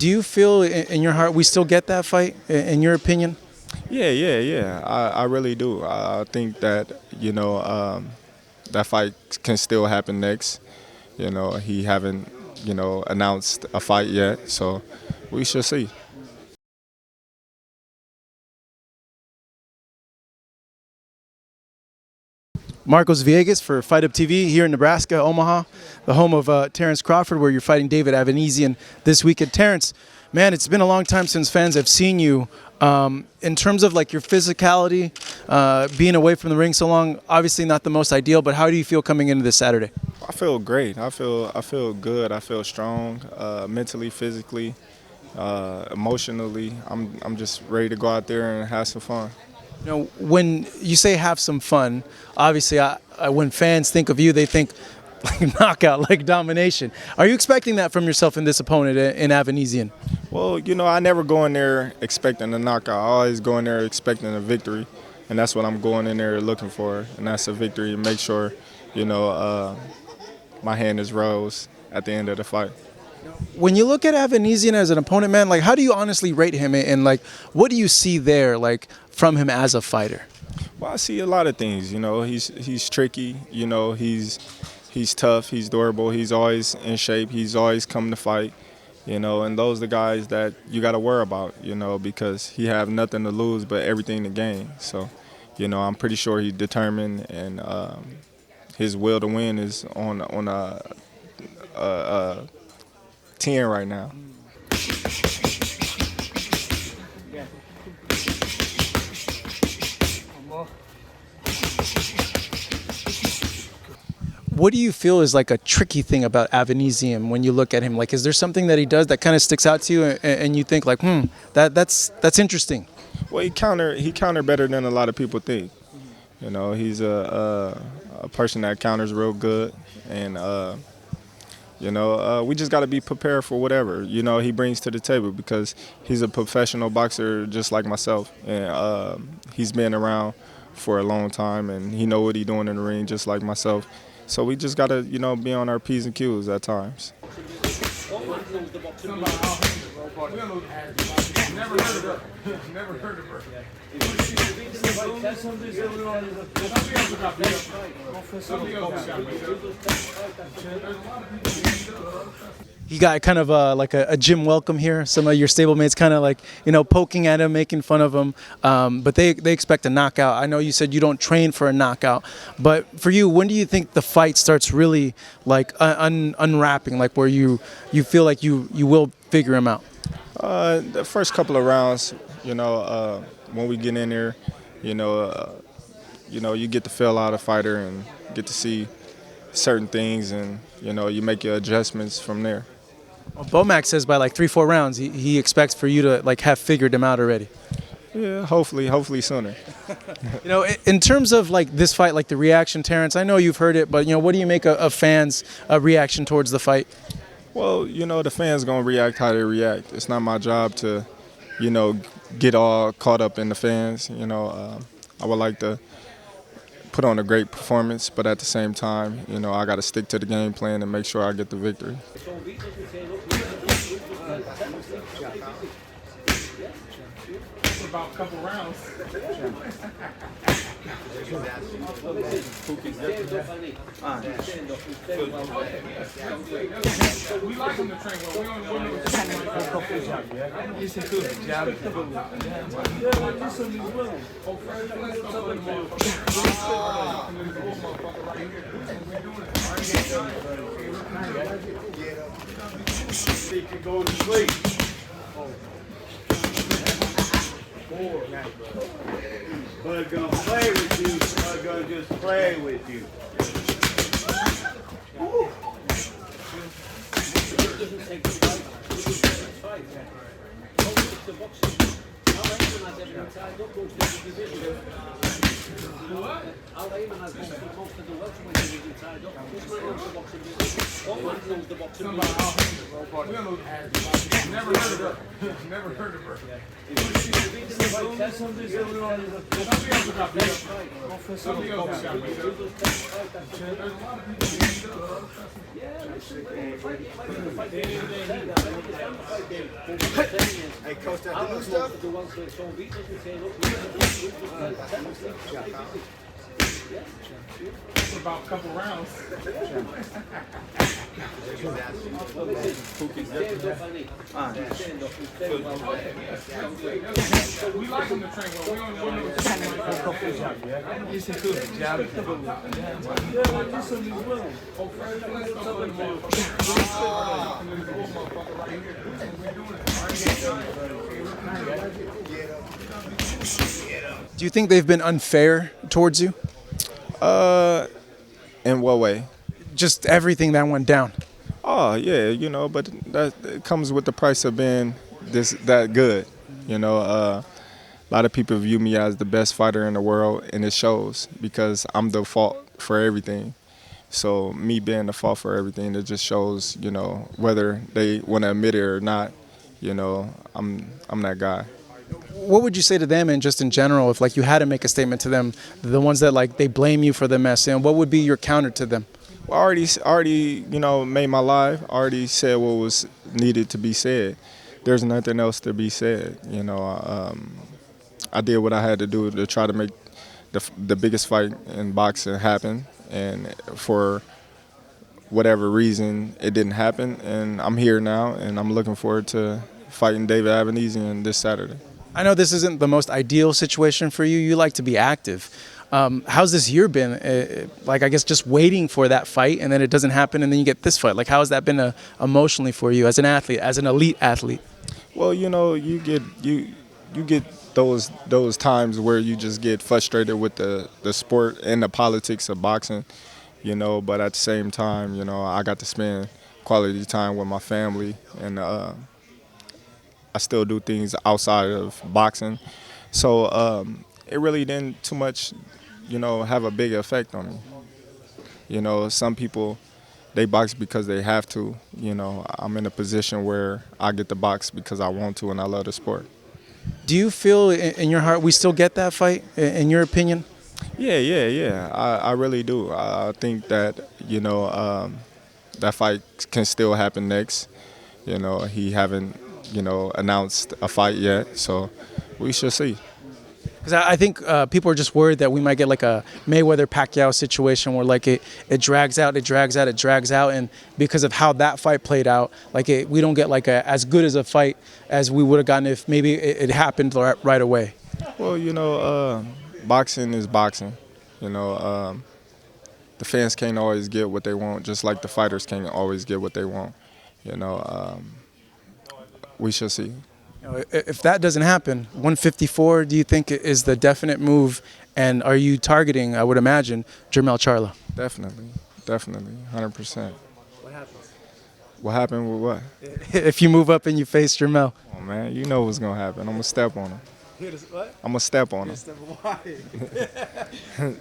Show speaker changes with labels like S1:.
S1: Do you feel in your heart we still get that fight, in your opinion?
S2: Yeah. I really do. I think that, that fight can still happen next. He haven't, announced a fight yet, so we shall see.
S1: Marcos Villegas for Fight Up TV here in Nebraska, Omaha, the home of Terence Crawford, where you're fighting David Avanesyan this weekend. Terence, man, it's been a long time since fans have seen you. In terms of like your physicality, being away from the ring so long, obviously not the most ideal, but how do you feel coming into this Saturday?
S2: I feel great. I feel good. I feel strong, mentally, physically, emotionally. I'm just ready to go out there and have some fun.
S1: You know, when you say have some fun, obviously when fans think of you, they think like knockout, like domination. Are you expecting that from yourself in this opponent in Avanesyan?
S2: Well, I never go in there expecting a knockout. I always go in there expecting a victory, and that's what I'm going in there looking for, and that's a victory. And make sure, my hand is rose at the end of the fight.
S1: When you look at Avanesyan as an opponent, man, like how do you honestly rate him, and like what do you see there, like from him as a fighter?
S2: Well, I see a lot of things. He's tricky. He's tough. He's durable. He's always in shape. He's always come to fight. And those are the guys that you got to worry about. Because he have nothing to lose but everything to gain. So, I'm pretty sure he's determined, and his will to win is on a 10 right now.
S1: What do you feel is like a tricky thing about Avanesyan when you look at him? Like, is there something that he does that kind of sticks out to you, and you think like, that's interesting?
S2: Well, he counter better than a lot of people think. He's a person that counters real good, and we just got to be prepared for whatever he brings to the table, because he's a professional boxer just like myself, and he's been around for a long time, and he know what he's doing in the ring just like myself. So we just got to be on our P's and Q's at times.
S3: Never heard of her.
S1: You got kind of like a gym welcome here. Some of your stablemates kind of like, poking at him, making fun of him. But they expect a knockout. I know you said you don't train for a knockout. But for you, when do you think the fight starts really like unwrapping, like where you feel like you will figure him out?
S2: The first couple of rounds, when we get in there, you get to feel out a fighter and get to see certain things, and you make your adjustments from there.
S1: Well, Bomac says by like 3-4 rounds, he expects for you to like have figured him out already.
S2: Yeah, hopefully sooner.
S1: In terms of like this fight, like the reaction, Terence, I know you've heard it, but what do you make of fans' reaction towards the fight?
S2: Well, the fans gonna react how they react. It's not my job to, get all caught up in the fans. I would like to put on a great performance, but at the same time, I got to stick to the game plan and make sure I get the victory.
S3: About a couple rounds. We like him to train well.
S4: He can go to sleep. Bud gonna play with you. Bud gonna just play with you.
S5: I'll aim and I'll go for most of the welterweight division tied up. This man knows the boxing business. One man knows the boxing business.
S3: Never heard of her. Never heard of her. Somebody else got beat up. There's a lot of people beat up.
S6: Hey, Coach, that new stuff?
S3: It's about a couple rounds. We like him to train well. We don't know
S1: Do you think they've been unfair towards you?
S2: In what way?
S1: Just everything that went down.
S2: Oh yeah, you know, but that it comes with the price of being that good. You know, a lot of people view me as the best fighter in the world, and it shows because I'm the fault for everything. So me being the fault for everything, it just shows, you know, whether they want to admit it or not. You know, I'm that guy.
S1: What would you say to them, and just in general, if like you had to make a statement to them, the ones that like they blame you for the mess, and what would be your counter to them?
S2: Well, I already, you know, made my life. I already said what was needed to be said. There's nothing else to be said. You know, I did what I had to do to try to make the biggest fight in boxing happen, and for whatever reason, it didn't happen. And I'm here now, and I'm looking forward to fighting David Avanesyan this Saturday.
S1: I know this isn't the most ideal situation for you. You like to be active. How's this year been? Like, I guess just waiting for that fight, and then it doesn't happen, and then you get this fight. Like, how has that been emotionally for you as an athlete, as an elite athlete?
S2: Well, you know, you get those times where you just get frustrated with the sport and the politics of boxing, you know. But at the same time, you know, I got to spend quality time with my family, and I still do things outside of boxing. So it really didn't too much, you know, have a big effect on me. You know, some people, they box because they have to. You know, I'm in a position where I get to box because I want to and I love the sport.
S1: Do you feel in your heart we still get that fight, in your opinion?
S2: Yeah. I really do. I think that, you know, that fight can still happen next. You know, he haven't, you know, announced a fight yet, so we shall see.
S1: Because I think people are just worried that we might get like a Mayweather-Pacquiao situation where like it drags out, and because of how that fight played out, like we don't get like as good as a fight as we would have gotten if maybe it happened right away.
S2: Well, you know, boxing is boxing. You know, the fans can't always get what they want, just like the fighters can't always get what they want. You know, we shall see.
S1: You know, if that doesn't happen, 154, do you think is the definite move? And are you targeting, I would imagine, Jermell Charlo?
S2: Definitely, 100%. What happens? What happened with what?
S1: If you move up and you face Jermell.
S2: Oh man, you know what's gonna happen. I'm gonna step on him. I'm gonna step on him.